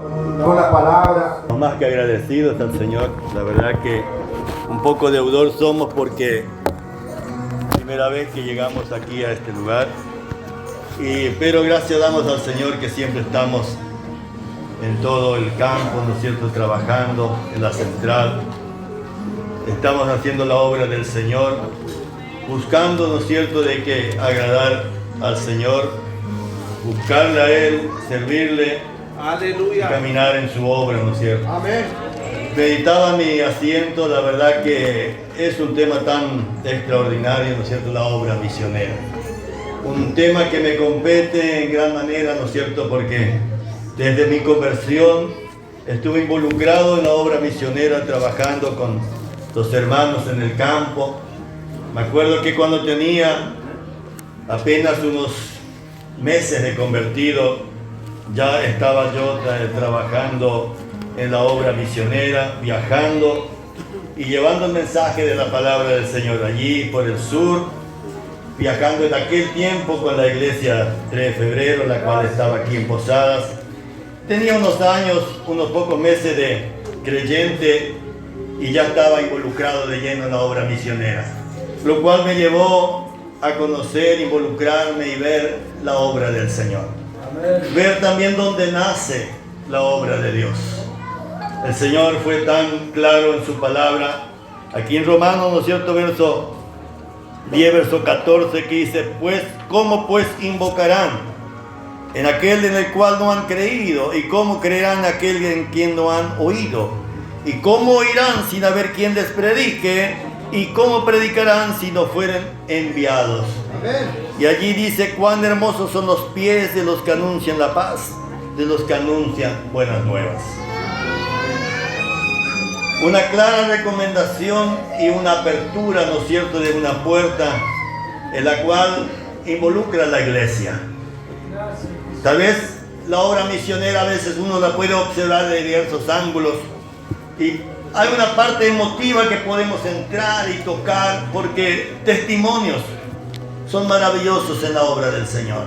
con la palabra. Más que agradecidos al Señor, la verdad que un poco deudor somos porque primera vez que llegamos aquí a este lugar, pero gracias damos al Señor que siempre estamos en todo el campo, ¿no es cierto?, trabajando en la central. Estamos haciendo la obra del Señor, buscando, ¿no es cierto?, de que agradar al Señor, buscarle a Él, servirle, Aleluya. y caminar en su obra, ¿no es cierto? Amén. Meditaba mi asiento, la verdad que es un tema tan extraordinario, ¿no es cierto?, la obra misionera. Un tema que me compete en gran manera, ¿no es cierto?, porque desde mi conversión estuve involucrado en la obra misionera, trabajando con los hermanos en el campo. Me acuerdo que cuando tenía apenas unos meses de convertido, ya estaba yo trabajando en la obra misionera, viajando y llevando el mensaje de la palabra del Señor allí por el sur, viajando en aquel tiempo con la iglesia 3 de febrero, la cual estaba aquí en Posadas. Tenía unos años, unos pocos meses de creyente y ya estaba involucrado de lleno en la obra misionera, lo cual me llevó a conocer, involucrarme y ver la obra del Señor. Ver también dónde nace la obra de Dios. El Señor fue tan claro en su palabra, aquí en Romanos, ¿no es cierto?, verso 10, verso 14, que dice: pues, ¿cómo pues invocarán en aquel en el cual no han creído? ¿Y cómo creerán en aquel en quien no han oído? ¿Y cómo oirán sin haber quien les predique? ¿Y cómo predicarán si no fueren enviados? Amén. Y allí dice: cuán hermosos son los pies de los que anuncian la paz, de los que anuncian buenas nuevas. Una clara recomendación y una apertura, ¿no es cierto?, de una puerta en la cual involucra a la iglesia. Tal vez la obra misionera a veces uno la puede observar de diversos ángulos y hay una parte emotiva que podemos entrar y tocar, porque testimonios son maravillosos en la obra del Señor.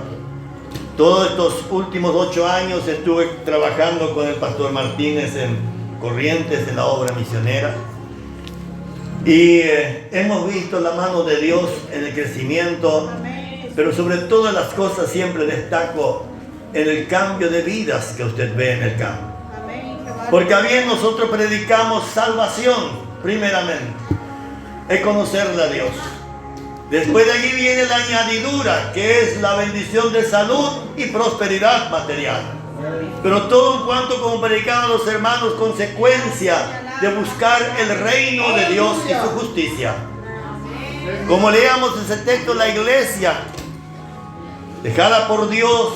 Todos estos últimos 8 años estuve trabajando con el pastor Martínez en Corrientes, en la obra misionera, y hemos visto la mano de Dios en el crecimiento, pero sobre todas las cosas siempre destaco en el cambio de vidas que usted ve en el campo. Porque a bien nosotros predicamos salvación, primeramente, es conocerle a Dios. Después de allí viene la añadidura, que es la bendición de salud y prosperidad material. Pero todo en cuanto, como predicaban los hermanos, consecuencia de buscar el reino de Dios y su justicia. Como leamos ese texto, la iglesia, dejada por Dios,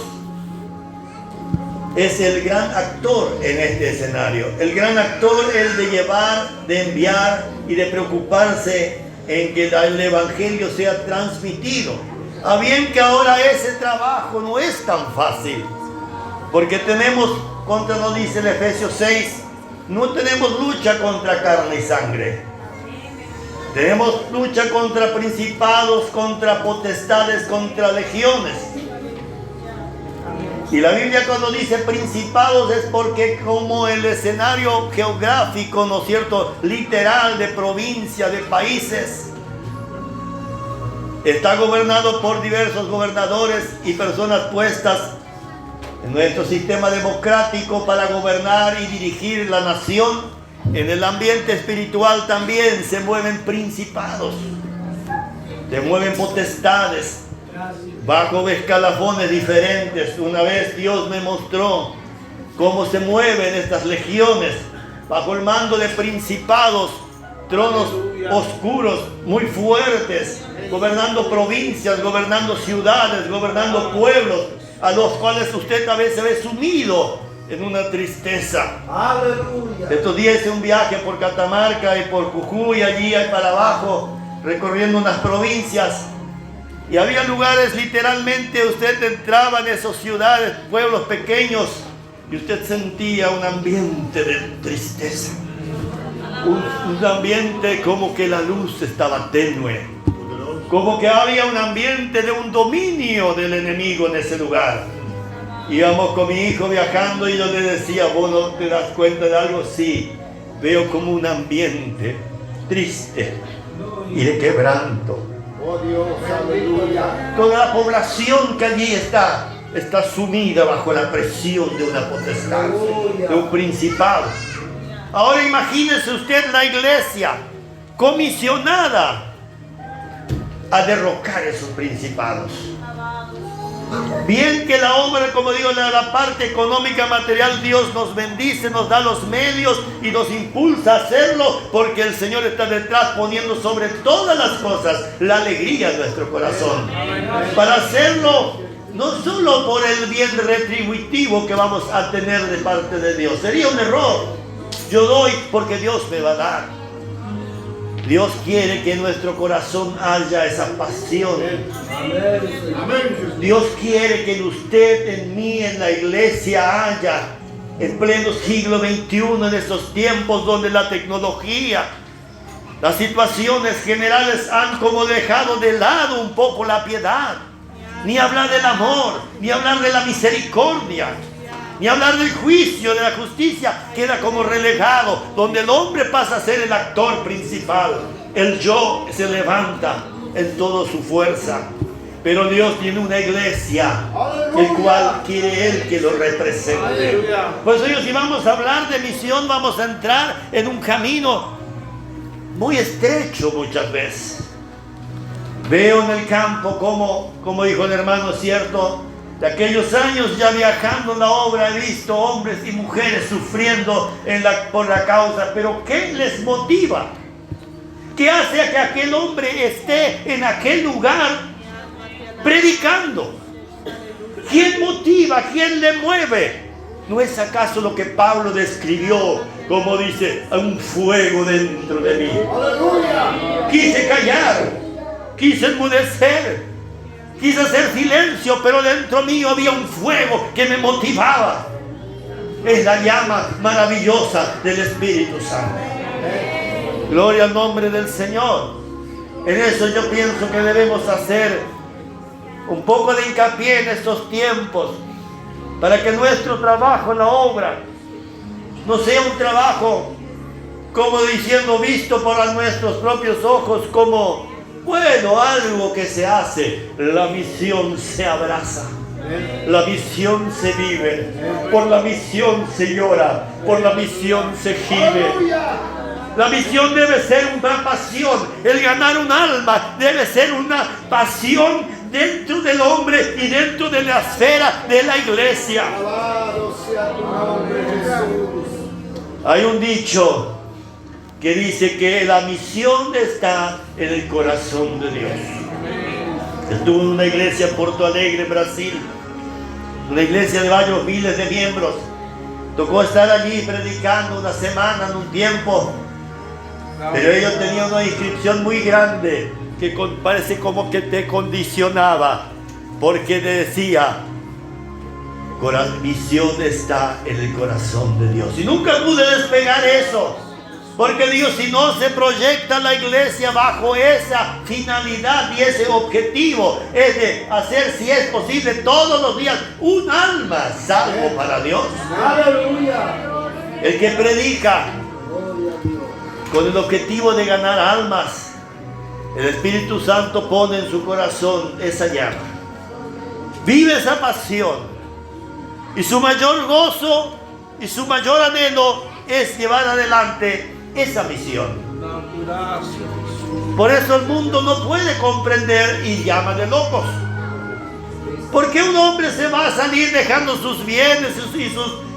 es el gran actor en este escenario. El gran actor es de llevar, de enviar y de preocuparse en que el evangelio sea transmitido. A bien que ahora ese trabajo no es tan fácil, porque tenemos, contra nos dice el Efesios 6, no tenemos lucha contra carne y sangre. Tenemos lucha contra principados, contra potestades, contra legiones. Y la Biblia cuando dice principados es porque como el escenario geográfico, ¿no es cierto?, literal de provincia, de países, está gobernado por diversos gobernadores y personas puestas en nuestro sistema democrático para gobernar y dirigir la nación. En el ambiente espiritual también se mueven principados, se mueven potestades, bajo escalafones diferentes. Una vez Dios me mostró cómo se mueven estas legiones bajo el mando de principados, tronos oscuros, muy fuertes, gobernando provincias, gobernando ciudades, gobernando pueblos, a los cuales usted a veces ve sumido en una tristeza. Aleluya. Estos días hice un viaje por Catamarca y por Jujuy, allí para abajo, recorriendo unas provincias. Y había lugares, literalmente, usted entraba en esas ciudades, pueblos pequeños, y usted sentía un ambiente de tristeza. Un ambiente como que la luz estaba tenue. Como que había un ambiente de un dominio del enemigo en ese lugar. Íbamos con mi hijo viajando y yo le decía, ¿vos no te das cuenta de algo? Sí, veo como un ambiente triste y de quebranto. Oh Dios, aleluya. Toda la población que allí está sumida bajo la presión de una potestad, de un principado. Ahora imagínese usted la iglesia comisionada a derrocar esos principados. Bien que la obra, como digo, la parte económica, material, Dios nos bendice, nos da los medios y nos impulsa a hacerlo, porque el Señor está detrás poniendo sobre todas las cosas la alegría en nuestro corazón. Para hacerlo no solo por el bien retributivo que vamos a tener de parte de Dios. Sería un error. Yo doy porque Dios me va a dar. Dios quiere que en nuestro corazón haya esa pasión. Dios quiere que en usted, en mí, en la iglesia haya, en pleno siglo XXI, en estos tiempos donde la tecnología, las situaciones generales han como dejado de lado un poco la piedad. Ni hablar del amor, ni hablar de la misericordia, ni hablar del juicio, de la justicia, queda como relegado, donde el hombre pasa a ser el actor principal. El yo se levanta en toda su fuerza. Pero Dios tiene una iglesia, el cual quiere Él que lo represente. Por eso, si vamos a hablar de misión, vamos a entrar en un camino muy estrecho muchas veces. Veo en el campo como dijo el hermano, cierto, de aquellos años ya viajando en la obra, he visto hombres y mujeres sufriendo por la causa. Pero ¿qué les motiva? ¿Qué hace a que aquel hombre esté en aquel lugar predicando? ¿Quién motiva? ¿Quién le mueve? ¿No es acaso lo que Pablo describió, como dice, un fuego dentro de mí? ¡Aleluya! Quise callar, quise enmudecer, quise hacer silencio, pero dentro mío había un fuego que me motivaba. Es la llama maravillosa del Espíritu Santo. Gloria al nombre del Señor. En eso yo pienso que debemos hacer un poco de hincapié en estos tiempos, para que nuestro trabajo en la obra no sea un trabajo, como diciendo, visto por nuestros propios ojos como, bueno, algo que se hace. La misión se abraza, la misión se vive, por la misión se llora, por la misión se gime. La misión debe ser una pasión. El ganar un alma debe ser una pasión dentro del hombre y dentro de la esfera de la iglesia. Alabado sea tu nombre, Jesús. Hay un dicho que dice que la misión está en el corazón de Dios. Estuve en una iglesia en Porto Alegre, Brasil, una iglesia de varios miles de miembros. Tocó estar allí predicando una semana en un tiempo, pero ellos tenían una inscripción muy grande que parece como que te condicionaba, porque decía, la misión está en el corazón de Dios. Y nunca pude despegar eso, porque Dios, si no se proyecta la iglesia bajo esa finalidad y ese objetivo, es de hacer, si es posible, todos los días un alma salvo para Dios. Aleluya. El que predica con el objetivo de ganar almas, el Espíritu Santo pone en su corazón esa llama. Vive esa pasión. Y su mayor gozo y su mayor anhelo es llevar adelante esa misión. Por eso el mundo no puede comprender y llama de locos. ¿Por qué un hombre se va a salir dejando sus bienes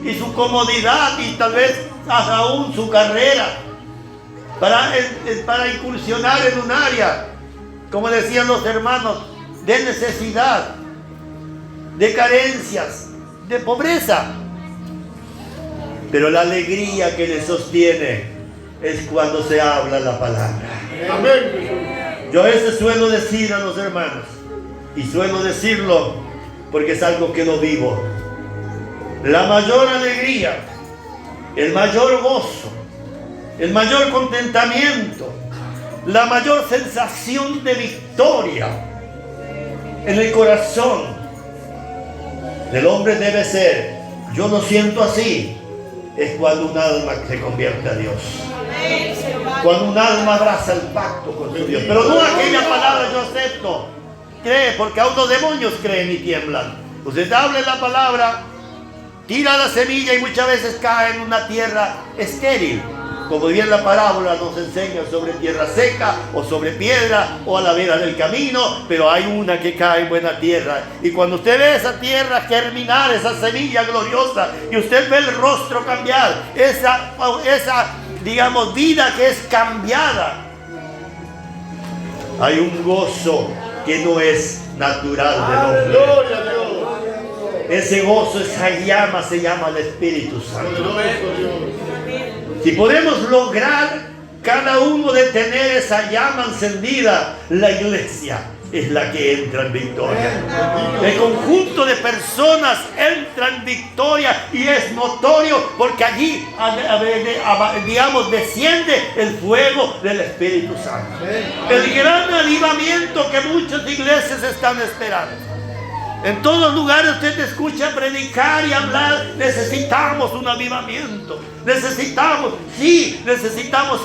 y su comodidad y tal vez aún su carrera para incursionar en un área, como decían los hermanos, de necesidad, de carencias, de pobreza? Pero la alegría que le sostiene es cuando se habla la palabra. Amén. Yo a veces suelo decir a los hermanos, y suelo decirlo porque es algo que lo vivo, la mayor alegría, el mayor gozo, el mayor contentamiento, la mayor sensación de victoria en el corazón del hombre debe ser: yo lo siento así. Es cuando un alma se convierte a Dios, cuando un alma abraza el pacto con su Dios, pero no aquella palabra yo acepto. Cree, porque aún los demonios creen y tiemblan. Usted habla la palabra, tira la semilla y muchas veces cae en una tierra estéril, como bien la parábola nos enseña, sobre tierra seca o sobre piedra o a la vera del camino, pero hay una que cae en buena tierra. Y cuando usted ve esa tierra germinar, esa semilla gloriosa, y usted ve el rostro cambiar, esa digamos, vida que es cambiada, hay un gozo que no es natural del hombre. Ese gozo, esa llama se llama el Espíritu Santo. Si podemos lograr cada uno de tener esa llama encendida, la iglesia es la que entra en victoria. El conjunto de personas entra en victoria y es notorio porque allí, digamos, desciende el fuego del Espíritu Santo. El gran avivamiento que muchas iglesias están esperando. En todos lugares usted escucha predicar y hablar: necesitamos un avivamiento. Necesitamos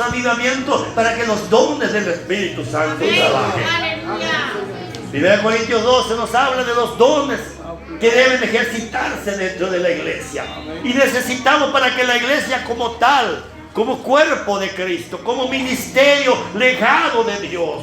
avivamiento para que los dones del Espíritu Santo trabajen. 1 Corintios 12 nos habla de los dones que deben ejercitarse dentro de la iglesia. Y necesitamos, para que la iglesia como tal, como cuerpo de Cristo, como ministerio, legado de Dios,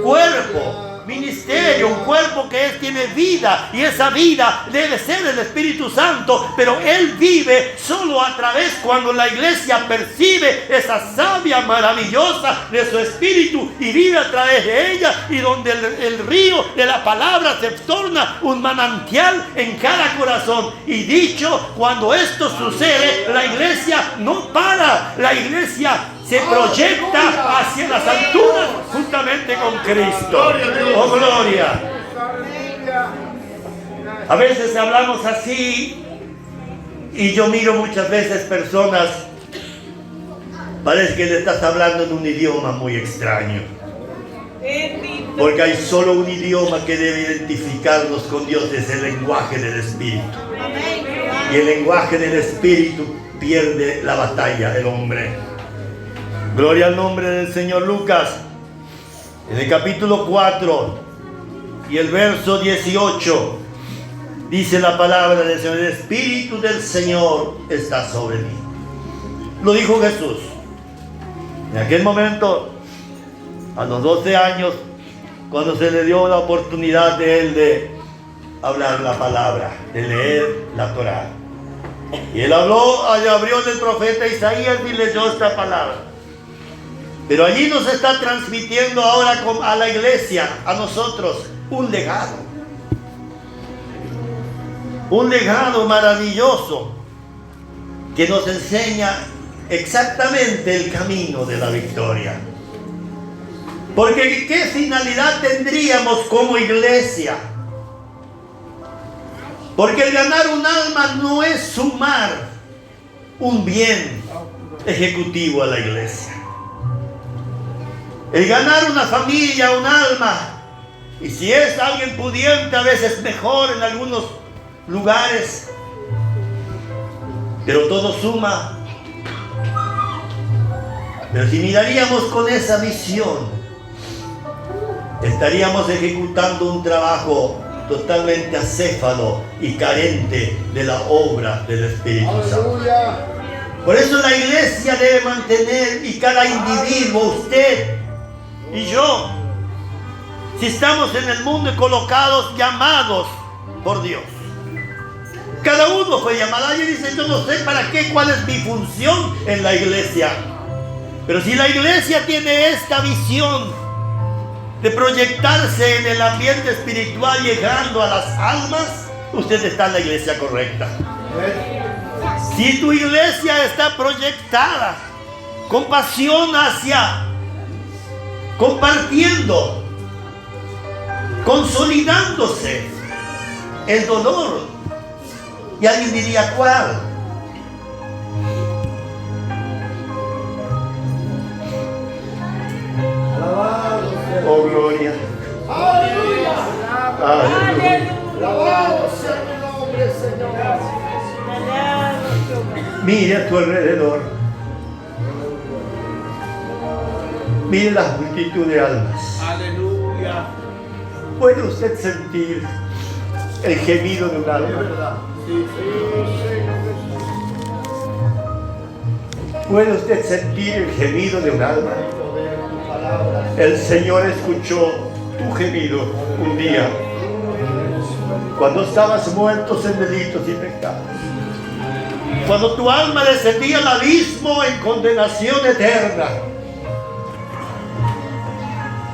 cuerpo, ministerio, un cuerpo que tiene vida, y esa vida debe ser el Espíritu Santo, pero Él vive solo a través cuando la iglesia percibe esa savia maravillosa de su Espíritu y vive a través de ella, y donde el río de la palabra se torna un manantial en cada corazón. Y dicho, cuando esto sucede, la iglesia no para, la iglesia se proyecta hacia las alturas juntamente con Cristo. ¡Oh, gloria! A veces hablamos así y yo miro muchas veces personas, parece que le estás hablando en un idioma muy extraño, porque hay solo un idioma que debe identificarnos con Dios: es el lenguaje del Espíritu. Y el lenguaje del Espíritu pierde la batalla el hombre. Gloria al nombre del Señor. Lucas, en el capítulo 4 y el verso 18, dice la palabra del Señor: el Espíritu del Señor está sobre mí. Lo dijo Jesús. En aquel momento, a los 12 años, cuando se le dio la oportunidad de él de hablar la palabra, de leer la Torá. Y él abrió del profeta Isaías y leyó esta palabra. Pero allí nos está transmitiendo ahora a la iglesia, a nosotros, un legado. Un legado maravilloso que nos enseña exactamente el camino de la victoria. Porque ¿qué finalidad tendríamos como iglesia? Porque el ganar un alma no es sumar un bien ejecutivo a la iglesia. El ganar una familia, un alma, y si es alguien pudiente, a veces mejor en algunos lugares, pero todo suma. Pero si miraríamos con esa visión, estaríamos ejecutando un trabajo totalmente acéfalo y carente de la obra del Espíritu Santo. Por eso la iglesia debe mantener, y cada individuo, usted y yo, si estamos en el mundo y colocados, llamados por Dios. Cada uno fue llamado. Alguien dice: yo no sé para qué, cuál es mi función en la iglesia. Pero si la iglesia tiene esta visión de proyectarse en el ambiente espiritual, llegando a las almas, usted está en la iglesia correcta. Si tu iglesia está proyectada con pasión hacia compartiendo, consolidándose el dolor, y alguien diría: ¿cuál? Oh, gloria. Aleluya. Aleluya. Alabado sea tu nombre, Mire a tu alrededor. Mire la multitud de almas. Aleluya. ¿Puede usted sentir el gemido de un Es alma? verdad. Sí, ¿Puede usted sentir el gemido de un alma? poder en tu palabra. El Señor escuchó tu gemido un día cuando estabas muertos en delitos y pecados. Cuando tu alma descendía al abismo en condenación eterna.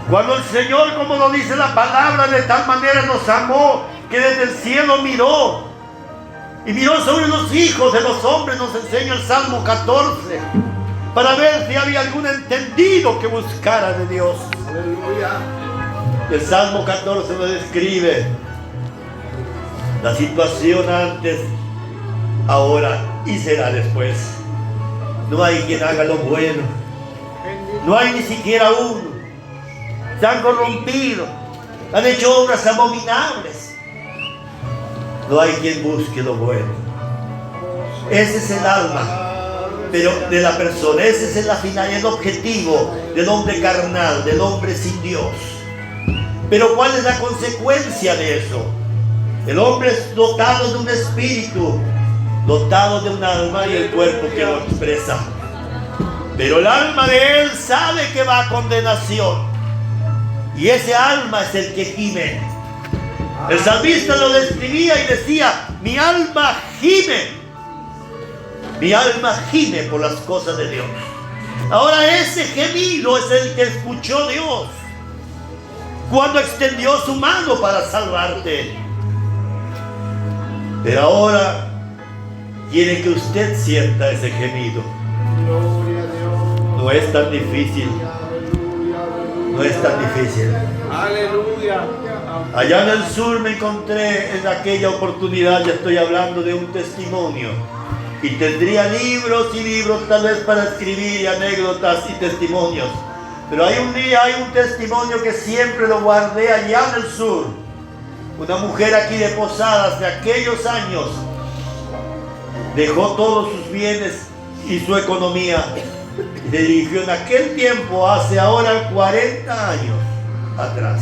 Cuando el Señor, como lo dice la palabra, de tal manera nos amó que desde el cielo miró. Y miró sobre los hijos de los hombres, nos enseña el Salmo 14, para ver si había algún entendido que buscara de Dios. Aleluya. El Salmo 14 nos describe la situación antes, ahora y será después. No hay quien haga lo bueno. No hay ni siquiera uno. Se han corrompido. Han hecho obras abominables. No hay quien busque lo bueno. Ese es el alma, pero de la persona. Ese es la finalidad, el objetivo del hombre carnal, del hombre sin Dios. Pero ¿cuál es la consecuencia de eso? El hombre es dotado de un espíritu, dotado de un alma y el cuerpo que lo expresa. Pero el alma de él sabe que va a condenación. Y ese alma es el que gime. El salmista lo describía y decía: mi alma gime. Mi alma gime por las cosas de Dios. Ahora ese gemido es el que escuchó Dios cuando extendió su mano para salvarte. Pero ahora quiere que usted sienta ese gemido. Gloria a Dios. No es tan difícil. Aleluya, aleluya. No es tan difícil. Aleluya. Allá en el sur me encontré en aquella oportunidad, ya estoy hablando de un testimonio. Y tendría libros y libros tal vez para escribir, y anécdotas y testimonios. Pero hay un testimonio que siempre lo guardé allá en el sur. Una mujer aquí de Posadas de aquellos años dejó todos sus bienes y su economía y se dirigió en aquel tiempo, hace ahora 40 años atrás,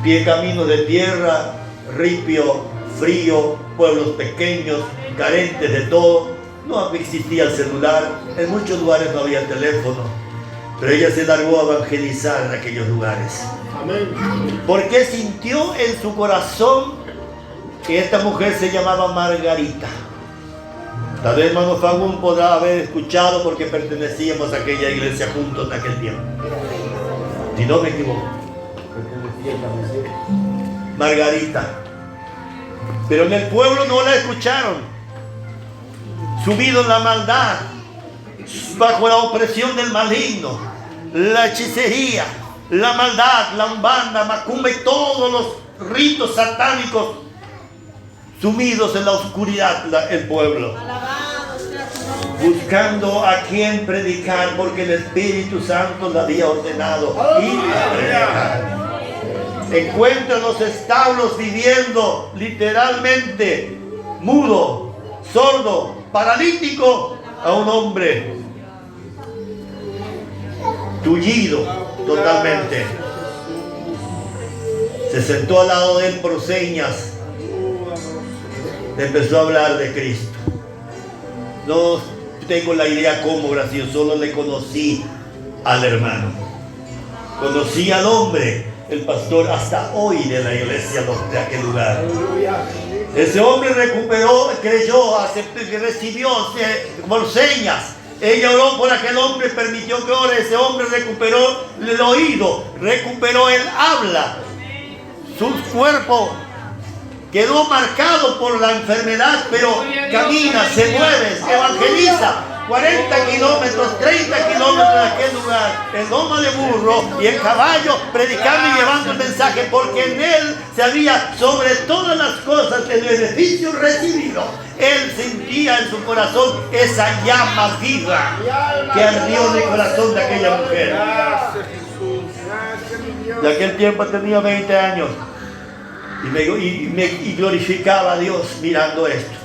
pie camino de tierra, ripio, frío, pueblos pequeños, carentes de todo. No existía el celular, en muchos lugares no había teléfono, pero ella se largó a evangelizar en aquellos lugares. Amén. Porque sintió en su corazón que esta mujer se llamaba Margarita. Tal vez hermano Fagún podrá haber escuchado porque pertenecíamos a aquella iglesia juntos en aquel tiempo. Si no me equivoco. Margarita. Pero en el pueblo no la escucharon. Sumido en la maldad, bajo la opresión del maligno, la hechicería, la maldad, la umbanda, macumba y todos los ritos satánicos, sumidos en la oscuridad el pueblo, buscando a quien predicar, porque el Espíritu Santo le había ordenado ir a predicar. Encuentra en los establos viviendo literalmente mudo, sordo, paralítico a un hombre tullido totalmente. Se sentó al lado de él por señas. Le empezó a hablar de Cristo. No tengo la idea cómo, gracias, solo le conocí al hermano. Conocí al hombre, el pastor hasta hoy de la iglesia de aquel lugar. Ese hombre recuperó, creyó, aceptó, recibió por señas. Ella oró por aquel hombre, permitió que ore. Ese hombre recuperó el oído, recuperó el habla. Su cuerpo quedó marcado por la enfermedad, pero camina, se mueve, se evangeliza. 40 kilómetros, 30 kilómetros de aquel lugar, en loma de burro y en caballo, predicando y llevando el mensaje, porque en él se había sobre todas las cosas el beneficio recibido. Él sentía en su corazón esa llama viva que ardió en el corazón de aquella mujer. Gracias, Jesús. De aquel tiempo tenía 20 años y glorificaba a Dios mirando esto.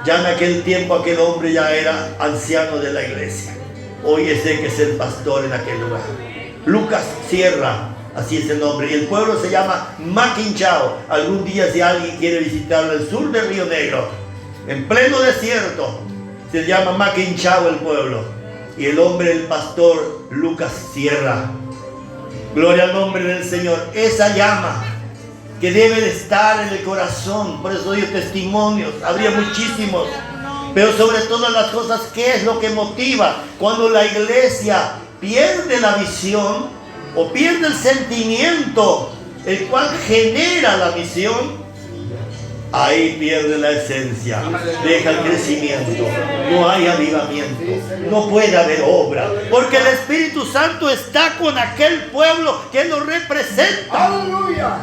Ya en aquel tiempo aquel hombre ya era anciano de la iglesia. Hoy es el que es el pastor en aquel lugar. Lucas Sierra, así es el nombre. Y el pueblo se llama Maquinchao. Algún día si alguien quiere visitarlo, el sur del Río Negro, en pleno desierto, se llama Maquinchao el pueblo. Y el hombre, el pastor Lucas Sierra. Gloria al nombre del Señor. Esa llama que debe de estar en el corazón. Por eso doy testimonios. Habría muchísimos. Pero sobre todas las cosas, ¿qué es lo que motiva? Cuando la iglesia pierde la visión o pierde el sentimiento, el cual genera la visión, ahí pierde la esencia, deja el crecimiento, no hay avivamiento, no puede haber obra, porque el Espíritu Santo está con aquel pueblo que lo representa. Aleluya.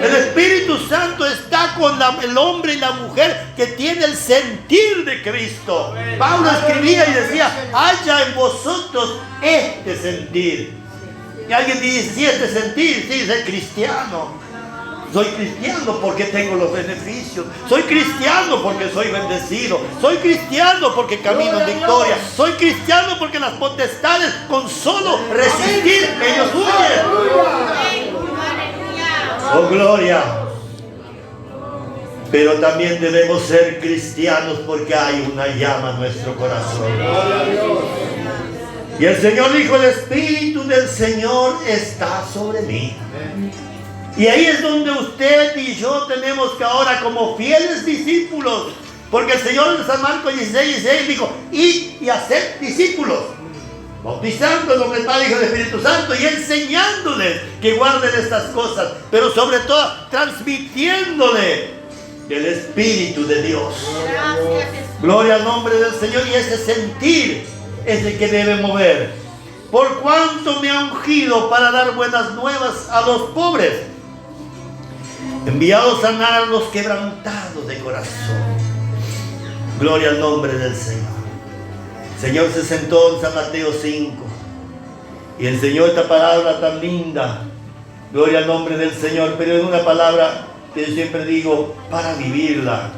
El Espíritu Santo está con el hombre y la mujer que tiene el sentir de Cristo. Pablo escribía y decía, haya en vosotros este sentir. Y alguien dice, sí, este sentir, sí, soy cristiano. Soy cristiano porque tengo los beneficios. Soy cristiano porque soy bendecido. Soy cristiano porque camino en victoria. Soy cristiano porque las potestades, con solo resistir, ellos huyen. Oh, gloria. Pero también debemos ser cristianos porque hay una llama en nuestro corazón. Y el Señor dijo, el Espíritu del Señor está sobre mí. Y ahí es donde usted y yo tenemos que ahora, como fieles discípulos, porque el Señor en San Marcos 16:16 dijo, id y haced discípulos, bautizándolos en el Padre, Hijo y el Espíritu Santo, y enseñándoles que guarden estas cosas, pero sobre todo transmitiéndole el Espíritu de Dios. Gloria al nombre del Señor. Y ese sentir es el que debe mover. Por cuanto me ha ungido para dar buenas nuevas a los pobres, enviado a sanar a los quebrantados de corazón. Gloria al nombre del Señor. El Señor se sentó en San Mateo 5 y enseñó esta palabra tan linda. Gloria al nombre del Señor. Pero es una palabra que yo siempre digo, para vivirla,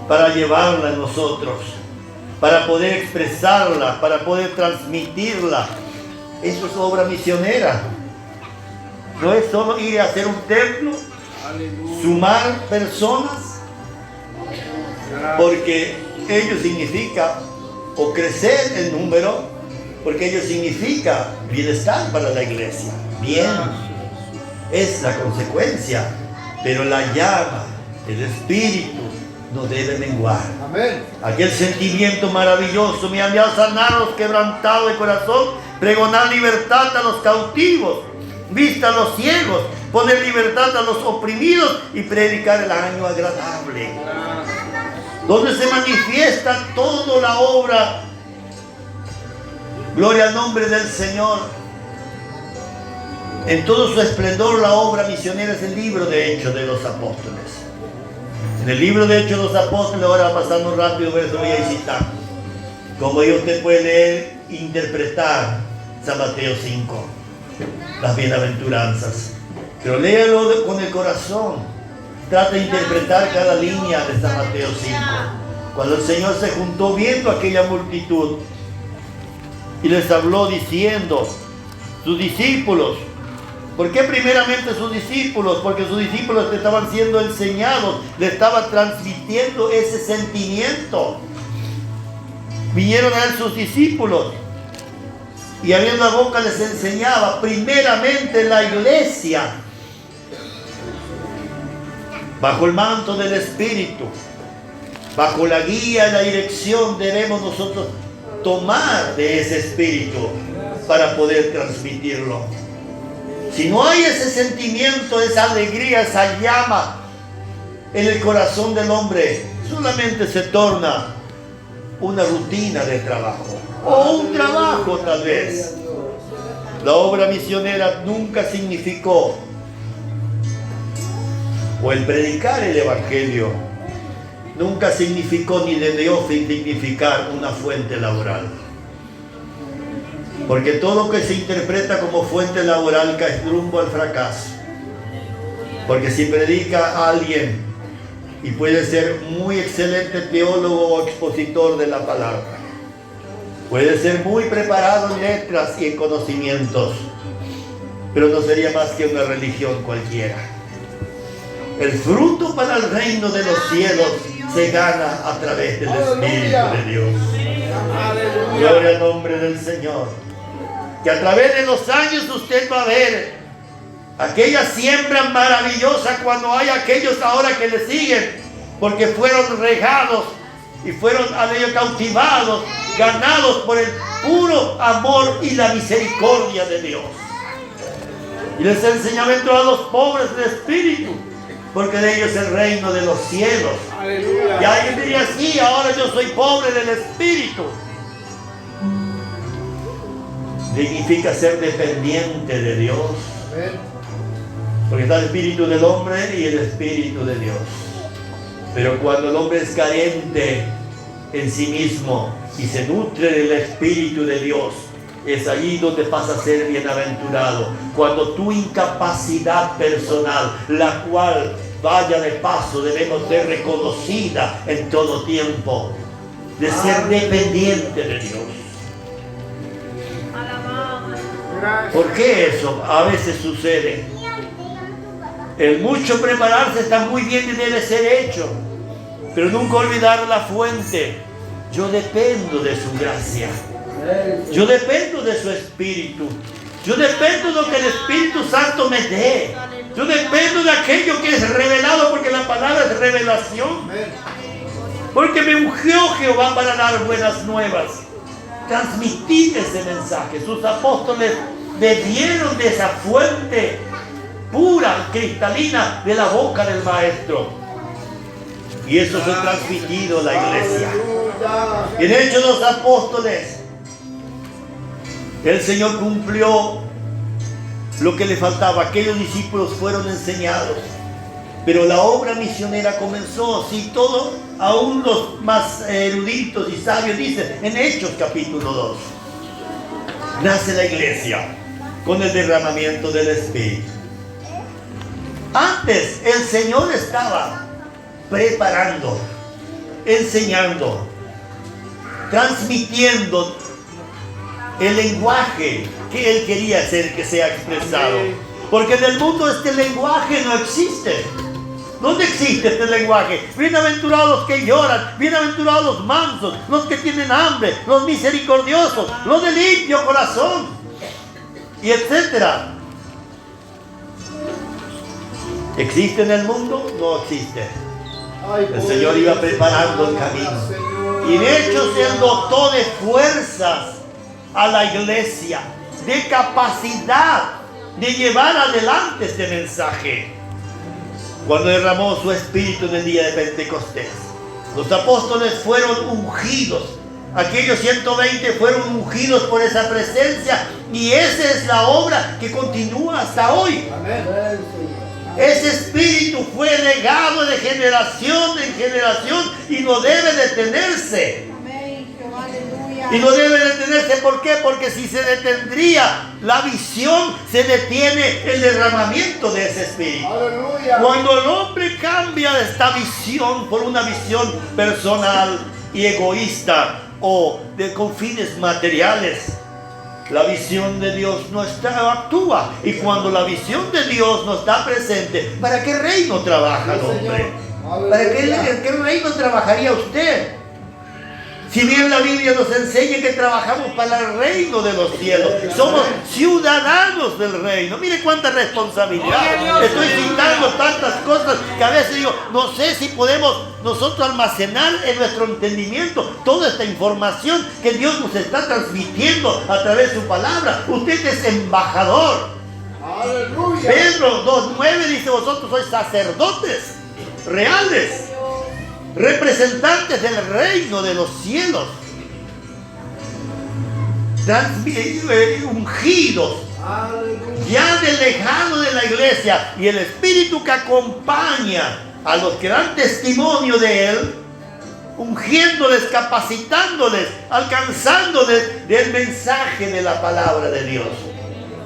para llevarla en nosotros, para poder expresarla, para poder transmitirla. Eso es obra misionera. No es solo ir a hacer un templo, sumar personas, porque ello significa o crecer el número, porque ello significa bienestar para la iglesia. Bien, es la consecuencia, pero la llama, el Espíritu, no debe menguar. Amén. Aquel sentimiento maravilloso, me ha enviado a sanar a los quebrantados de corazón, pregonar libertad a los cautivos, vista a los ciegos, poner libertad a los oprimidos y predicar el año agradable. Donde se manifiesta toda la obra. Gloria al nombre del Señor. En todo su esplendor la obra misionera es el libro de Hechos de los Apóstoles. En el libro de Hechos de los Apóstoles, ahora pasando rápido, verso voy a citar. Como ahí usted puede leer, interpretar San Mateo 5, las bienaventuranzas. Pero léalo con el corazón. Trata de interpretar cada línea de San Mateo 5. Cuando el Señor se juntó viendo aquella multitud y les habló diciendo, sus discípulos. ¿Por qué primeramente sus discípulos? Porque sus discípulos estaban siendo enseñados, le estaban transmitiendo ese sentimiento. Vinieron a él sus discípulos y abriendo la boca les enseñaba. Primeramente la iglesia, bajo el manto del Espíritu, bajo la guía y la dirección, debemos nosotros tomar de ese Espíritu para poder transmitirlo. Si no hay ese sentimiento, esa alegría, esa llama en el corazón del hombre, solamente se torna una rutina de trabajo o un trabajo tal vez. La obra misionera nunca significó, o el predicar el Evangelio nunca significó ni debió significar una fuente laboral. Porque todo lo que se interpreta como fuente laboral cae rumbo al fracaso. Porque si predica a alguien y puede ser muy excelente teólogo o expositor de la palabra. Puede ser muy preparado en letras y en conocimientos, pero no sería más que una religión cualquiera. El fruto para el reino de los cielos se gana a través del Espíritu de Dios. Gloria al nombre del Señor. Que a través de los años usted va a ver aquella siembra maravillosa cuando hay aquellos ahora que le siguen, porque fueron regados y fueron cautivados, ganados por el puro amor y la misericordia de Dios. Y les enseñaba a los pobres de espíritu, porque de ellos es el reino de los cielos. Aleluya. Y alguien diría, sí, ahora yo soy pobre del espíritu. Significa ser dependiente de Dios. Porque está el espíritu del hombre y el espíritu de Dios. Pero cuando el hombre es carente en sí mismo y se nutre del espíritu de Dios, es allí donde pasa a ser bienaventurado. Cuando tu incapacidad personal, la cual vaya de paso debemos ser reconocida en todo tiempo, de ser dependiente de Dios. ¿Por qué eso a veces sucede? El mucho prepararse está muy bien y debe ser hecho, pero nunca olvidar la fuente. Yo dependo de su gracia. Yo dependo de su Espíritu. Yo dependo de lo que el Espíritu Santo me dé. Yo dependo de aquello que es revelado, porque la palabra es revelación. Porque me ungió Jehová para dar buenas nuevas. Transmitir ese mensaje. Sus apóstoles bebieron de esa fuente pura, cristalina, de la boca del Maestro. Y eso fue transmitido a la iglesia. Y en Hechos de los Apóstoles, el Señor cumplió lo que le faltaba. Aquellos discípulos fueron enseñados, pero la obra misionera comenzó. Si todo, aún los más eruditos y sabios dicen en Hechos capítulo 2, nace la iglesia con el derramamiento del Espíritu. Antes el Señor estaba preparando, enseñando, transmitiendo el lenguaje que Él quería hacer que sea expresado. Porque en el mundo este lenguaje no existe. ¿Dónde existe este lenguaje? Bienaventurados los que lloran, bienaventurados los mansos, los que tienen hambre, los misericordiosos, los de limpio corazón, y etcétera. ¿Existe en el mundo? No existe. El Señor iba preparando el camino. Y en Hechos Él dotó de fuerzas a la iglesia, de capacidad de llevar adelante este mensaje. Cuando derramó su Espíritu en el día de Pentecostés, los apóstoles fueron ungidos. Aquellos 120 fueron ungidos por esa presencia, y esa es la obra que continúa hasta hoy. Amén. Ese espíritu fue legado de generación en generación y no debe detenerse. Y no debe detenerse, ¿por qué? Porque si se detendría la visión, se detiene el derramamiento de ese espíritu. Aleluya. Cuando el hombre cambia esta visión por una visión personal y egoísta o con fines materiales, la visión de Dios no actúa. Y cuando la visión de Dios no está presente, ¿para qué reino trabaja el hombre? ¿Para qué reino trabajaría usted? Si bien la Biblia nos enseña que trabajamos para el reino de los cielos, somos ciudadanos del reino. Mire cuánta responsabilidad. Estoy citando tantas cosas que a veces digo, no sé si podemos nosotros almacenar en nuestro entendimiento toda esta información que Dios nos está transmitiendo a través de su palabra. Usted es embajador. Aleluya. Pedro 2:9 dice, vosotros sois sacerdotes reales, representantes del reino de los cielos, ungidos, ya del lejano de la iglesia, y el Espíritu que acompaña a los que dan testimonio de Él, ungiéndoles, capacitándoles, alcanzándoles del mensaje de la palabra de Dios.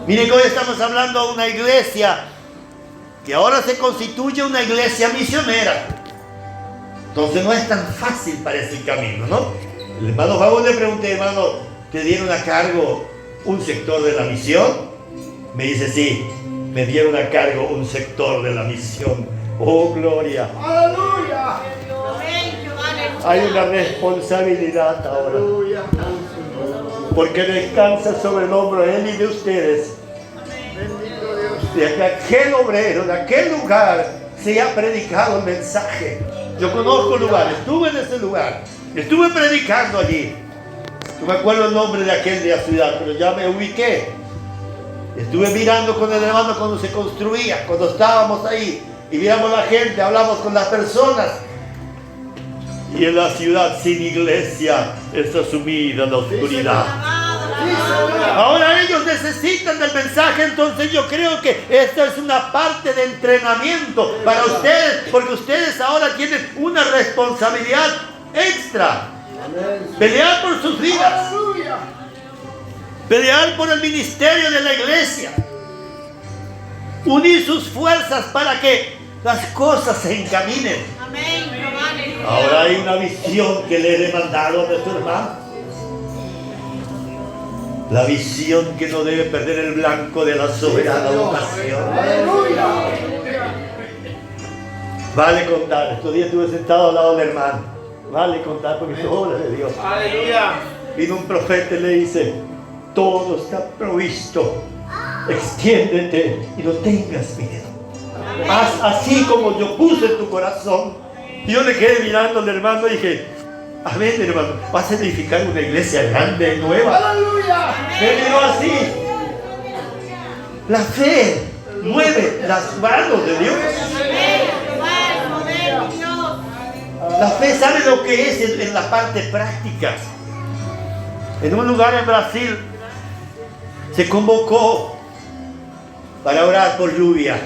Miren que hoy estamos hablando de una iglesia que ahora se constituye una iglesia misionera. Entonces no es tan fácil parece el camino, ¿no? El hermano Favor le pregunté, hermano, ¿te dieron a cargo un sector de la misión? Me dice, sí, me dieron a cargo un sector de la misión. Oh, gloria. Aleluya. Hay una responsabilidad ahora, Aleluya. porque descansa sobre el hombro de él y de ustedes. Bendito Dios. De que aquel obrero, de aquel lugar, se ha predicado el mensaje. Yo conozco el lugar, estuve en ese lugar, estuve predicando allí. No me acuerdo el nombre de aquel de la ciudad, pero ya me ubiqué. Estuve mirando con el hermano cuando se construía, cuando estábamos ahí, y miramos la gente, hablamos con las personas. Y en la ciudad sin iglesia está sumida en la oscuridad. Ahora ellos necesitan del mensaje, entonces yo creo que esta es una parte de entrenamiento para ustedes, porque ustedes ahora tienen una responsabilidad extra. Pelear por sus vidas, Aleluya. pelear por el ministerio de la iglesia, unir sus fuerzas para que las cosas se encaminen. Ahora hay una visión que le he demandado a nuestro hermano. La visión que no debe perder el blanco de la soberana vocación. Aleluya. Vale contar, estos días estuve sentado al lado del hermano. Vale contar porque es obra de Dios. Aleluya. Vino un profeta y le dice, todo está provisto. Extiéndete y no tengas miedo. Haz así como yo puse en tu corazón. Y yo le quedé mirando al hermano y dije, amén, hermano, vas a edificar una iglesia grande, nueva. Aleluya. Me miró así. La fe mueve las manos de Dios. La fe sabe lo que es en la parte práctica. En un lugar en Brasil se convocó para orar por lluvia.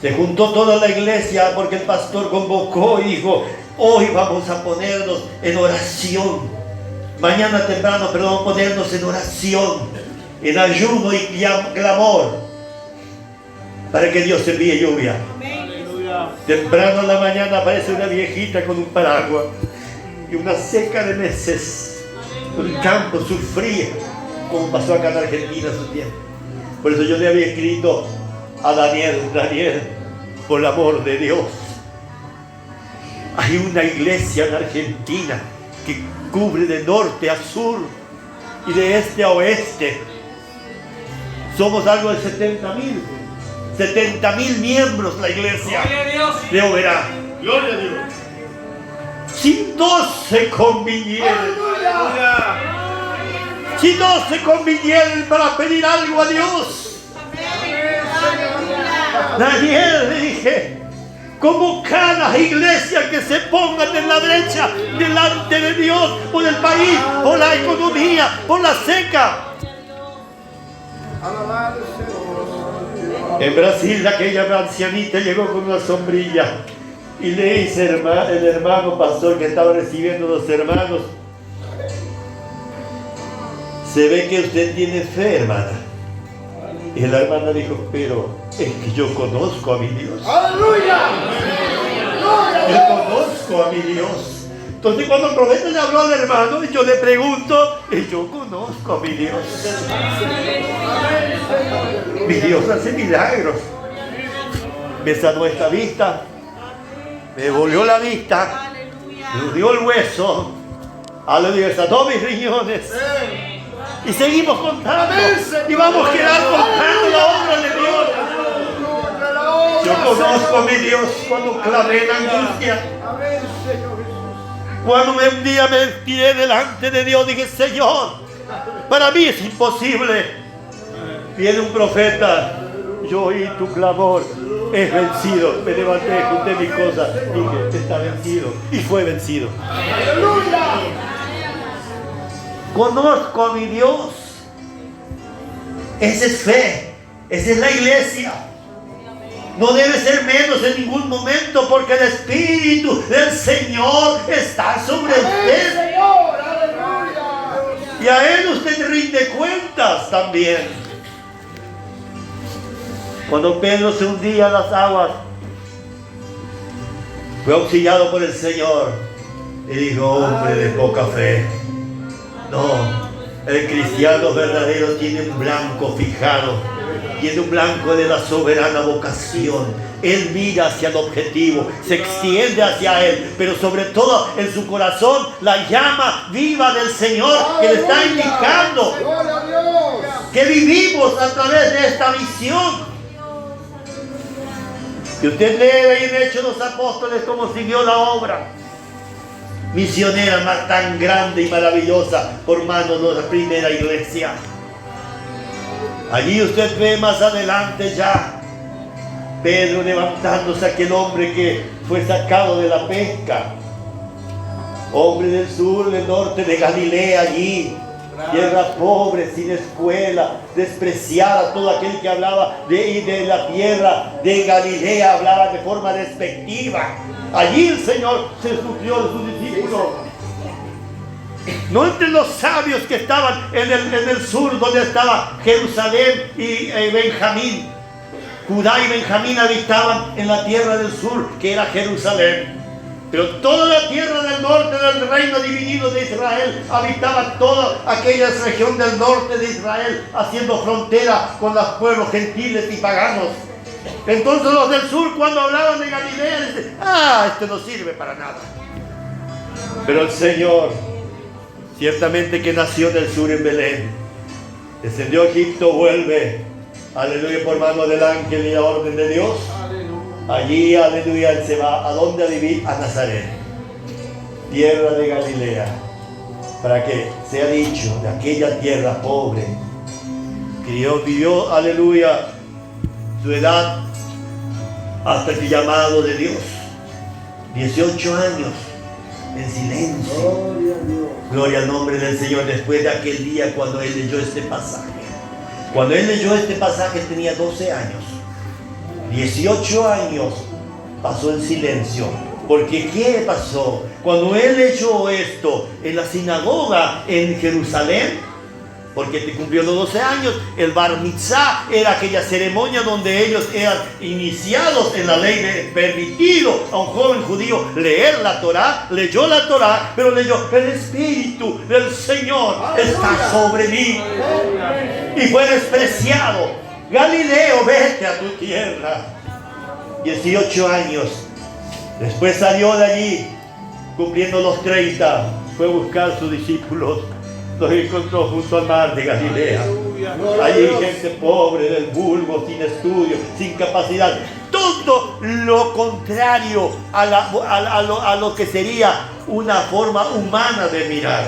Se juntó toda la iglesia porque el pastor convocó y dijo, hoy vamos a ponernos en oración. Mañana temprano, perdón, ponernos en oración, en ayuno y clamor, para que Dios envíe lluvia. Temprano en la mañana aparece una viejita con un paraguas y una seca de meses. El campo sufría, como pasó acá en Argentina hace tiempo. Por eso yo le había escrito a Daniel, por el amor de Dios, hay una iglesia en Argentina que cubre de norte a sur y de este a oeste. Somos algo de 70.000 miembros la iglesia de Oberá. Gloria a Dios. Si no se convinieron, si no se convinieron para pedir algo a Dios, Daniel, le dije, como cada iglesia que se pongan en la brecha delante de Dios por el país, por la economía, por la seca. En Brasil aquella ancianita llegó con una sombrilla y le dice el hermano pastor que estaba recibiendo los hermanos, se ve que usted tiene fe, hermana. Y la hermana dijo, pero es que yo conozco a mi Dios. Aleluya. Yo conozco a mi Dios. Entonces cuando el profeta le habló al hermano, yo le pregunto, y yo conozco a mi Dios. Mi Dios hace milagros. Me sanó esta vista, me volvió la vista, me dio el hueso, aleluya, sanó mis riñones. Y seguimos contando, y vamos a quedar contando la obra de Dios. Yo conozco a mi Dios cuando clamé en angustia. Amén, Señor Jesús. Cuando un día me tiré delante de Dios, dije, Señor, para mí es imposible. Viene un profeta, yo oí tu clamor, es vencido. Me levanté, junté mis cosas, dije, está vencido. Y fue vencido. Aleluya. Conozco a mi Dios. Esa es fe, esa es la iglesia. No debe ser menos en ningún momento porque el Espíritu del Señor está sobre usted. Señor, aleluya. Y a Él usted rinde cuentas también. Cuando Pedro se hundía en las aguas, Fue auxiliado por el Señor y dijo: hombre de poca fe. No, el cristiano verdadero tiene un blanco fijado, tiene un blanco de la soberana vocación. Él mira hacia el objetivo, se extiende hacia Él, pero sobre todo en su corazón la llama viva del Señor que le está indicando Gloria a Dios. que vivimos a través de esta visión. Que usted lee en Hechos de los Apóstoles cómo siguió la obra misionera más tan grande y maravillosa por manos de la primera iglesia. Allí usted ve más adelante ya Pedro levantándose, aquel hombre que fue sacado de la pesca, hombre del sur, del norte de Galilea, allí tierra pobre, sin escuela, despreciada. Todo aquel que hablaba de la tierra de Galilea hablaba de forma despectiva. Allí el Señor se sufrió de sus discípulos. No entre los sabios que estaban en el sur, donde estaba Jerusalén y Benjamín. Judá y Benjamín habitaban en la tierra del sur, que era Jerusalén. Pero toda la tierra del norte del reino dividido de Israel habitaba toda aquella región del norte de Israel, haciendo frontera con los pueblos gentiles y paganos. Entonces los del sur, cuando hablaban de Galilea, decían: esto no sirve para nada. Pero el Señor, ciertamente que nació del sur en Belén, descendió a Egipto, vuelve, aleluya, por mano del ángel y la orden de Dios. Allí, aleluya, Él se va. ¿A dónde a vivir? A Nazaret, tierra de Galilea, para que sea dicho de aquella tierra pobre, que Dios vivió, aleluya, su edad hasta el llamado de Dios. 18 años en silencio. Gloria a Dios. Gloria al nombre del Señor. Después de aquel día cuando Él leyó este pasaje. Cuando Él leyó este pasaje tenía 12 años. 18 años pasó en silencio. Porque ¿qué pasó? Cuando Él leyó esto en la sinagoga en Jerusalén, porque te cumplió los 12 años, el Bar Mitzvah era aquella ceremonia donde ellos eran iniciados en la ley, de permitido a un joven judío leer la Torá. Leyó la Torá, pero leyó: el Espíritu del Señor está sobre mí. Y fue despreciado. Galileo, vete a tu tierra. 18 años. Después salió de allí, cumpliendo los 30, fue a buscar a sus discípulos. Los encontró junto al mar de Galilea. Allí gente pobre, del vulgo, sin estudio, sin capacidad. Todo lo contrario a lo que sería una forma humana de mirar.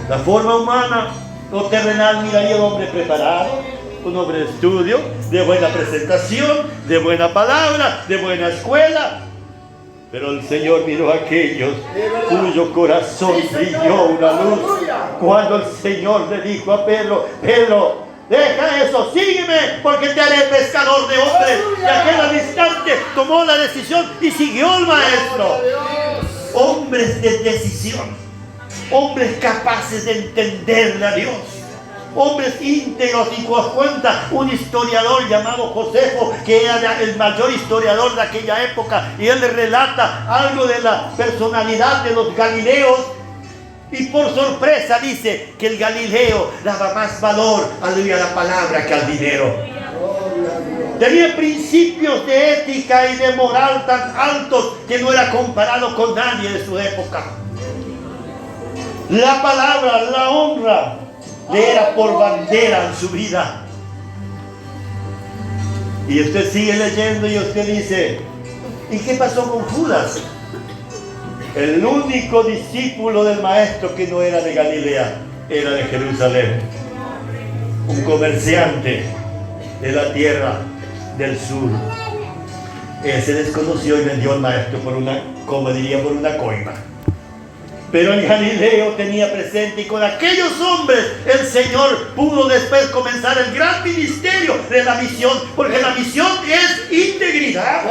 La forma humana, lo terrenal, miraría un hombre preparado, un hombre de estudio, de buena presentación, de buena palabra, de buena escuela. Pero el Señor miró a aquellos cuyo corazón brilló una luz. Cuando el Señor le dijo a Pedro: Pedro, deja eso, sígueme, porque te haré pescador de hombres. Y aquel instante tomó la decisión y siguió al Maestro. Hombres de decisión, hombres capaces de entenderle a Dios, hombres íntegros. Y os cuenta un historiador llamado Josefo, que era el mayor historiador de aquella época, y él le relata algo de la personalidad de los galileos. Y por sorpresa dice que el Galileo daba más valor a la palabra que al dinero. Tenía principios de ética y de moral tan altos que no era comparado con nadie de su época. La palabra, la honra, le era por bandera en su vida. Y usted sigue leyendo y usted dice: ¿y qué pasó con Judas? El único discípulo del Maestro que no era de Galilea, era de Jerusalén. Un comerciante de la tierra del sur. Él se desconoció y vendió al Maestro por una, como diría, por una coima. Pero el Galileo tenía presente, y con aquellos hombres el Señor pudo después comenzar el gran ministerio de la misión, porque la misión es integridad,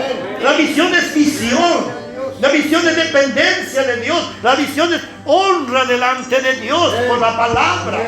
la misión es visión, la misión es dependencia de Dios, la misión es honra delante de Dios por la palabra,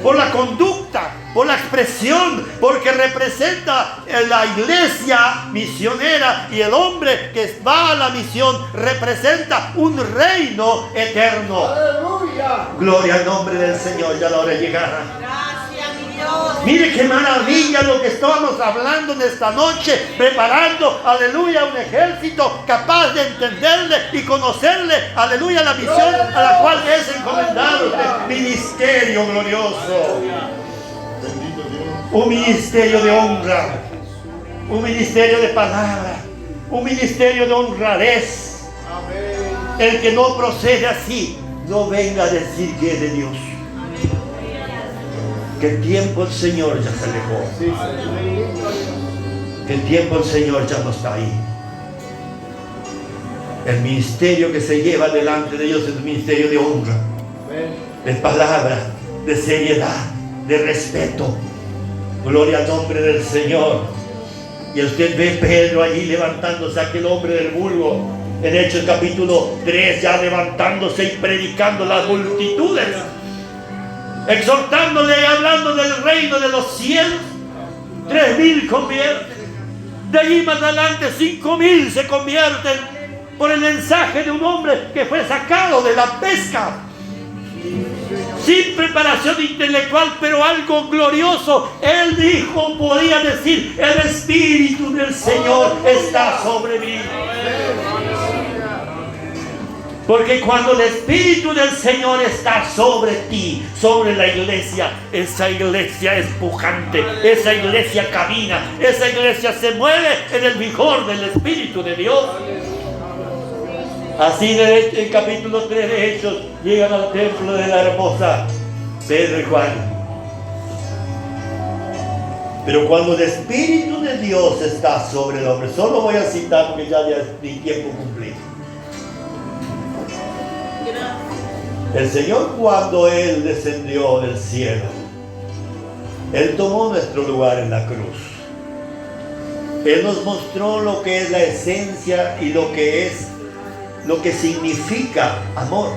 por la conducta, por la expresión, porque representa la iglesia misionera, y el hombre que va a la misión representa un reino eterno. Aleluya. Gloria al nombre del Señor. Ya la hora llegada. Gracias, mi Dios. Mire qué maravilla lo que estábamos hablando en esta noche, preparando, aleluya, un ejército capaz de entenderle y conocerle, aleluya, la misión a la cual es encomendado este ministerio glorioso. Un ministerio de honra, un ministerio de palabra, un ministerio de honradez. El que no procede así, no venga a decir que es de Dios. Que el tiempo del Señor ya se alejó. Que el tiempo del Señor ya no está ahí. El ministerio que se lleva delante de Dios es un ministerio de honra, de palabra, de seriedad, de respeto. Gloria al nombre del Señor. Y usted ve Pedro allí levantándose, aquel hombre del vulgo, en Hechos capítulo 3, ya levantándose y predicando a las multitudes, exhortándole y hablando del reino de los cielos. 3,000 convierten. De allí más adelante 5,000 se convierten por el mensaje de un hombre que fue sacado de la pesca, sin preparación intelectual, pero algo glorioso. Él dijo, podía decir, el Espíritu del Señor está sobre mí. Porque cuando el Espíritu del Señor está sobre ti, sobre la iglesia, esa iglesia es pujante, esa iglesia camina, esa iglesia se mueve en el vigor del Espíritu de Dios. Así en el capítulo 3 de Hechos llegan al templo de la hermosa Pedro y Juan. Pero cuando el Espíritu de Dios está sobre el hombre, solo voy a citar porque ya mi tiempo cumplido. El Señor, cuando Él descendió del cielo, Él tomó nuestro lugar en la cruz. Él nos mostró lo que es la esencia y lo que significa amor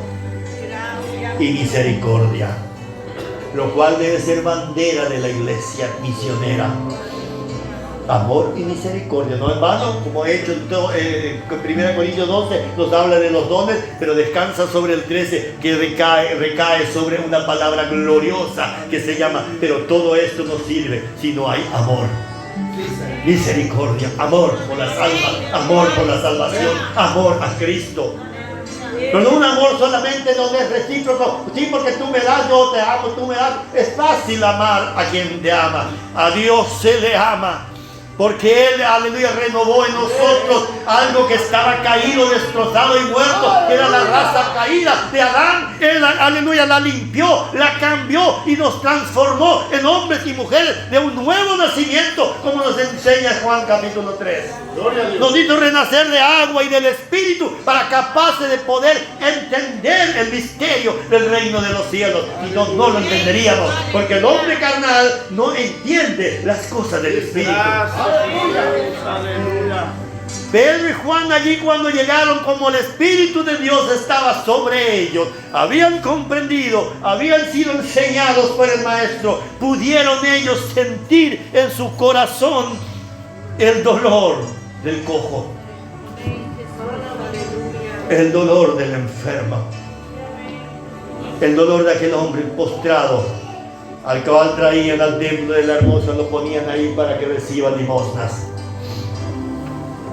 y misericordia, lo cual debe ser bandera de la iglesia misionera. Amor y misericordia, no en vano, como he hecho en 1 Corintios 12 nos habla de los dones, pero descansa sobre el 13 que recae sobre una palabra gloriosa que se llama, pero todo esto no sirve si no hay amor. Misericordia, amor por las almas, amor por la salvación, amor a Cristo. Pero no un amor solamente donde es recíproco, sí, porque tú me das, yo te amo, tú me das. Es fácil amar a quien te ama. A Dios se le ama, porque Él, aleluya, renovó en nosotros algo que estaba caído, destrozado y muerto, que era la raza caída de Adán. Él, aleluya, la limpió, la cambió y nos transformó en hombres y mujeres de un nuevo nacimiento, como nos enseña Juan capítulo 3. Nos hizo renacer de agua y del Espíritu para capaces de poder entender el misterio del reino de los cielos. Y no lo entenderíamos, porque el hombre carnal no entiende las cosas del Espíritu. Pedro y Juan allí, cuando llegaron, como el Espíritu de Dios estaba sobre ellos, habían comprendido, habían sido enseñados por el Maestro, pudieron ellos sentir en su corazón el dolor del cojo, el dolor del enfermo, el dolor de aquel hombre postrado, al cual traían al templo de la hermosa, lo ponían ahí para que reciba limosnas.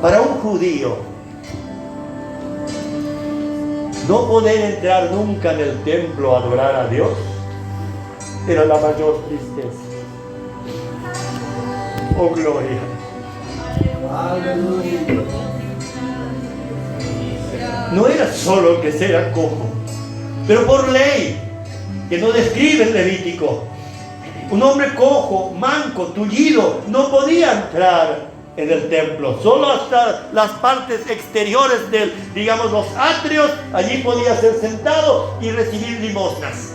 Para un judío, no poder entrar nunca en el templo a adorar a Dios era la mayor tristeza. Oh, gloria. No era solo el que sea cojo, pero por ley, que no describe el Levítico, un hombre cojo, manco, tullido, no podía entrar en el templo, solo hasta las partes exteriores del, digamos, los atrios. Allí podía ser sentado y recibir limosnas,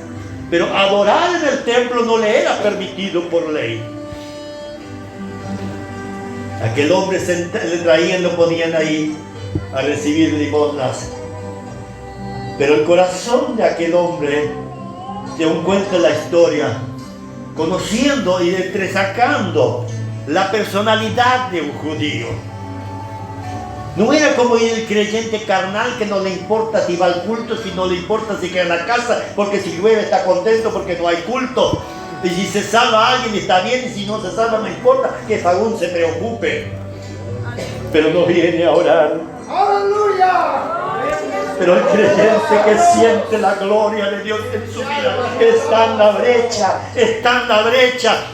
pero adorar en el templo no le era permitido por ley. Aquel hombre le traían, lo ponían ahí a recibir limosnas, pero el corazón de aquel hombre, según cuenta la historia, conociendo y entresacando la personalidad de un judío. No era como el creyente carnal que no le importa si va al culto, si no le importa si queda en la casa, porque si llueve está contento porque no hay culto. Y si se salva a alguien está bien, y si no se salva no importa, que Fagún se preocupe. Pero no viene a orar. ¡Aleluya! Pero el creyente que siente la gloria de Dios en su vida está en la brecha,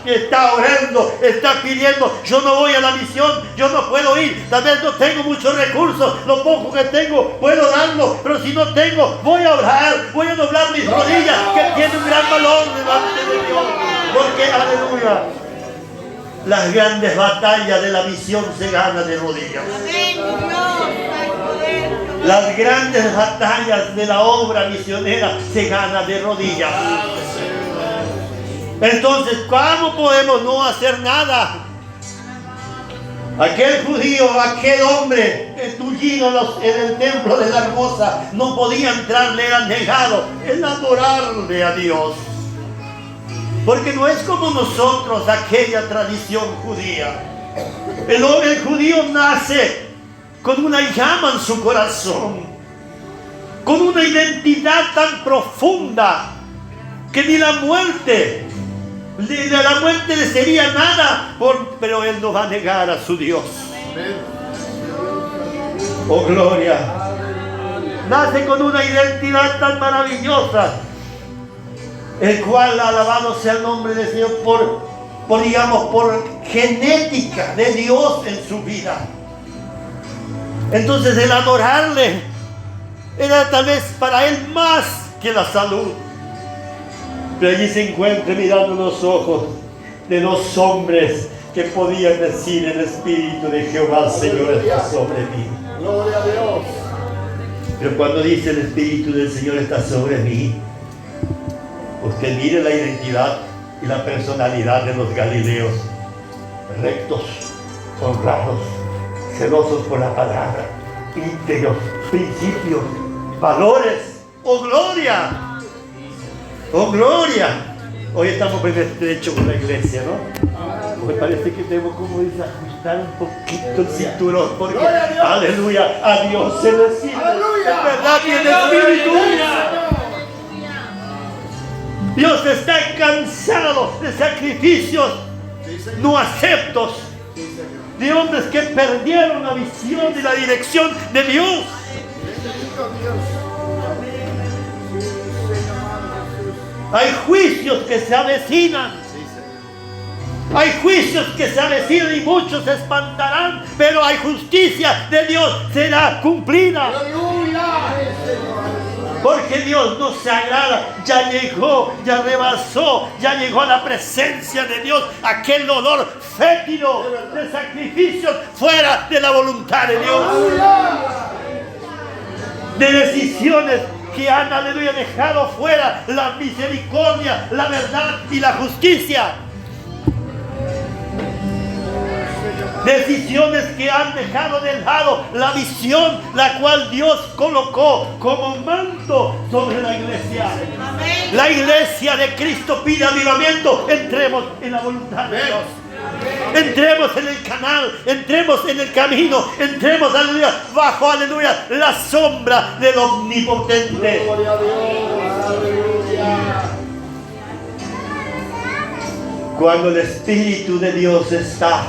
está orando, está pidiendo. Yo no voy a la misión, yo no puedo ir, tal vez no tengo muchos recursos, lo poco que tengo puedo darlo, pero si no tengo, voy a orar, voy a doblar mis rodillas, que tiene un gran valor delante de Dios. Porque, aleluya, las grandes batallas de la misión se ganan de rodillas. Amén, Dios, hay poder. Las grandes batallas de la obra misionera se ganan de rodillas. Entonces, ¿cómo podemos no hacer nada? Aquel judío, aquel hombre tullido en el templo de la hermosa, no podía entrar, le era negado el adorarle a Dios. Porque no es como nosotros, aquella tradición judía. El judío nace con una llama en su corazón, con una identidad tan profunda que ni la muerte le sería nada, pero él no va a negar a su Dios. Oh, gloria. Nace con una identidad tan maravillosa, el cual, alabado sea el nombre del Señor, por genética de Dios en su vida. Entonces el adorarle era tal vez para él más que la salud. Pero allí se encuentra mirando los ojos de los hombres que podían decir: el Espíritu de Jehová, Señor, está sobre mí. Gloria a Dios. Pero cuando dice el Espíritu del Señor está sobre mí, usted mire la identidad y la personalidad de los galileos: rectos, honrados, celosos por la palabra, íntegros, principios, valores. ¡Oh, gloria! ¡Oh, gloria! Hoy estamos en estrecho con la iglesia, ¿no? Me parece que debo, como dice, ajustar un poquito el cinturón, porque, aleluya, a Dios se le sirve. En verdad tiene espíritu. Dios está cansado de sacrificios no aceptos, de hombres que perdieron la visión y la dirección de Dios. Hay juicios que se avecinan. Hay juicios que se avecinan y muchos se espantarán, pero hay justicia de Dios, será cumplida. Porque Dios no se agrada, ya llegó, ya rebasó, ya llegó a la presencia de Dios aquel olor fétido de sacrificios fuera de la voluntad de Dios. De decisiones que han, aleluya, dejado fuera la misericordia, la verdad y la justicia. Decisiones que han dejado de lado la visión la cual Dios colocó como manto sobre la iglesia. Amén. La iglesia de Cristo pide avivamiento. Entremos en la voluntad de Dios. Entremos en el canal, entremos en el camino, entremos, aleluya, bajo, aleluya, la sombra del Omnipotente. Gloria a Dios. Aleluya. Cuando el Espíritu de Dios está,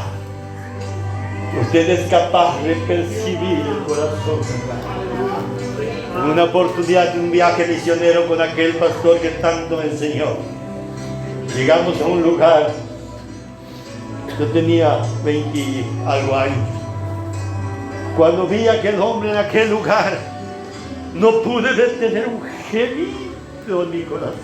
usted es capaz de percibir el corazón. En una oportunidad de un viaje misionero con aquel pastor que tanto me enseñó, llegamos a un lugar. Yo tenía 20 y algo años. Cuando vi a aquel hombre en aquel lugar, no pude detener un gemido en mi corazón.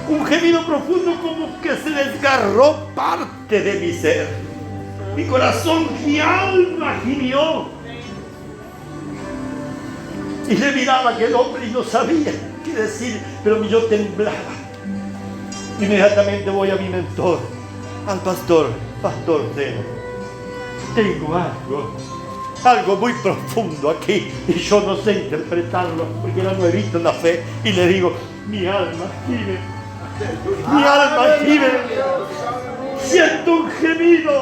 Un gemido profundo, como que se desgarró parte de mi ser. Mi corazón, mi alma gimió. Y le miraba a aquel hombre y no sabía qué decir, pero yo temblaba. Inmediatamente voy a mi mentor, al pastor Zeno. Tengo algo muy profundo aquí y yo no sé interpretarlo porque era nuevito en la fe. Y le digo: mi alma gime, Mi alma vive. Siento un gemido.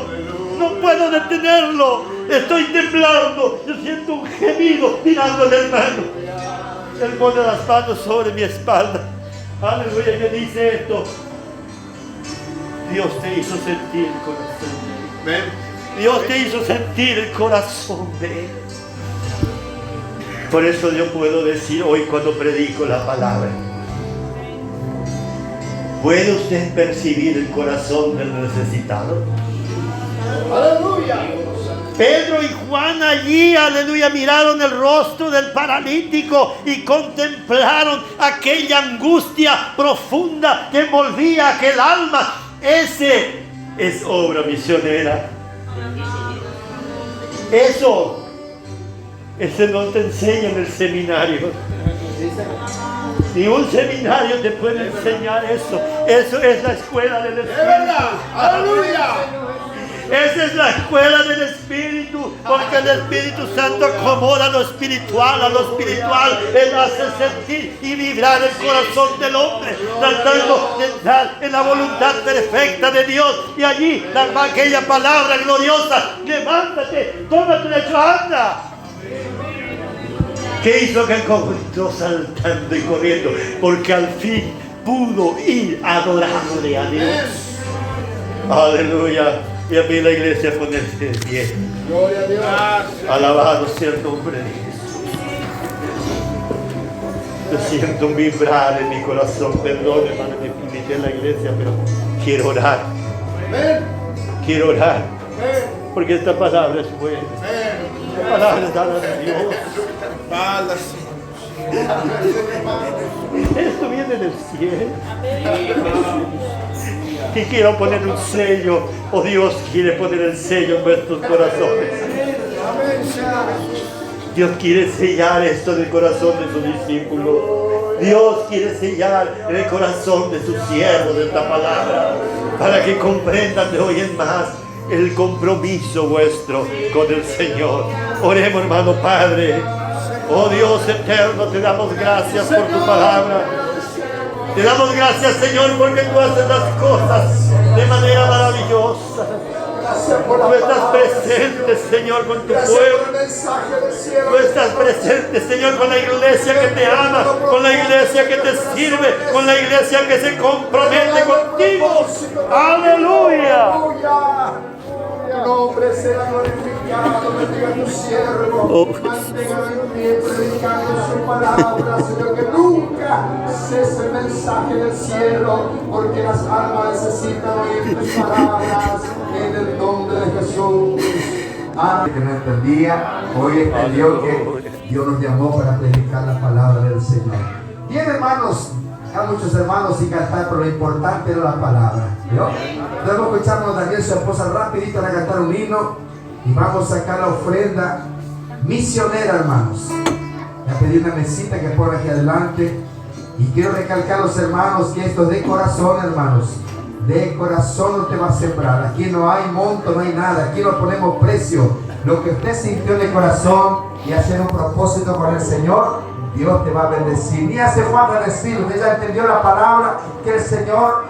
No puedo detenerlo. Estoy temblando. Yo siento un gemido mirando al hermano. Él pone las manos sobre mi espalda. Aleluya. Y me dice esto. Dios te hizo sentir el corazón. Dios te hizo sentir el corazón de Él. Por eso yo puedo decir hoy cuando predico la palabra. ¿Puede usted percibir el corazón del necesitado? Aleluya. Pedro y Juan allí, aleluya, miraron el rostro del paralítico y contemplaron aquella angustia profunda que envolvía aquel alma. Ese es obra misionera. Ese no te enseña en el seminario. Ni un seminario te puede enseñar eso. Eso es la escuela del Es verdad. Espíritu. Aleluya. Esa es la escuela del Espíritu, porque el Espíritu Santo acomoda lo espiritual a lo espiritual. Él hace sentir y vibrar el corazón del hombre, tratando de entrar en la voluntad perfecta de Dios. Y allí, aquella palabra gloriosa: levántate, toma tu lecho, anda. ¿Qué hizo que encontró saltando y corriendo? Porque al fin pudo ir a adorarle a Dios. Aleluya. Y a mí la iglesia ponerse de pie. Gloria a Dios. Alabado sea el nombre de Jesús. Yo siento vibrar en mi corazón. Perdón, hermano, me invité a la iglesia, pero quiero orar. Amén. Quiero orar. Amén. Porque esta palabra es buena. Amén. Esta palabra es dada de Dios. Esto viene del cielo. Y quiero poner un sello, o Dios quiere poner el sello en nuestros corazones. Dios quiere sellar esto en el corazón de su discípulo. Dios quiere sellar en el corazón de sus siervos esta palabra, para que comprendan de hoy en más el compromiso vuestro con el Señor. Oremos, hermano Padre. Oh Dios eterno, te damos gracias por tu palabra. Te damos gracias, Señor, porque tú haces las cosas de manera maravillosa. Tú estás presente, Señor, con tu pueblo. Tú estás presente, Señor, con la iglesia que te ama, con la iglesia que te sirve, con la iglesia que se compromete contigo. ¡Aleluya! Tu nombre sea glorificado, bendiga a tu siervo, manténgalo en pie, predicando su palabra, Señor, que nunca cese el mensaje del cielo, porque las almas necesitan oír tus palabras, en el nombre de Jesús. Que no entendía, hoy entendió que Dios nos llamó para predicar la palabra del Señor. Bien, hermanos, hay muchos hermanos sin cantar, pero lo importante es la palabra. ¿Vio? Luego escuchamos a Daniel, su esposa, rapidito a cantar un himno y vamos a sacar la ofrenda misionera, hermanos. Le pedí una mesita que ponga aquí adelante y quiero recalcar a los hermanos que esto es de corazón, hermanos. De corazón usted va a sembrar. Aquí no hay monto, no hay nada. Aquí no ponemos precio. Lo que usted sintió de corazón y hacer un propósito con el Señor, Dios te va a bendecir. Ni hace falta decirlo. Usted ya entendió la palabra que el Señor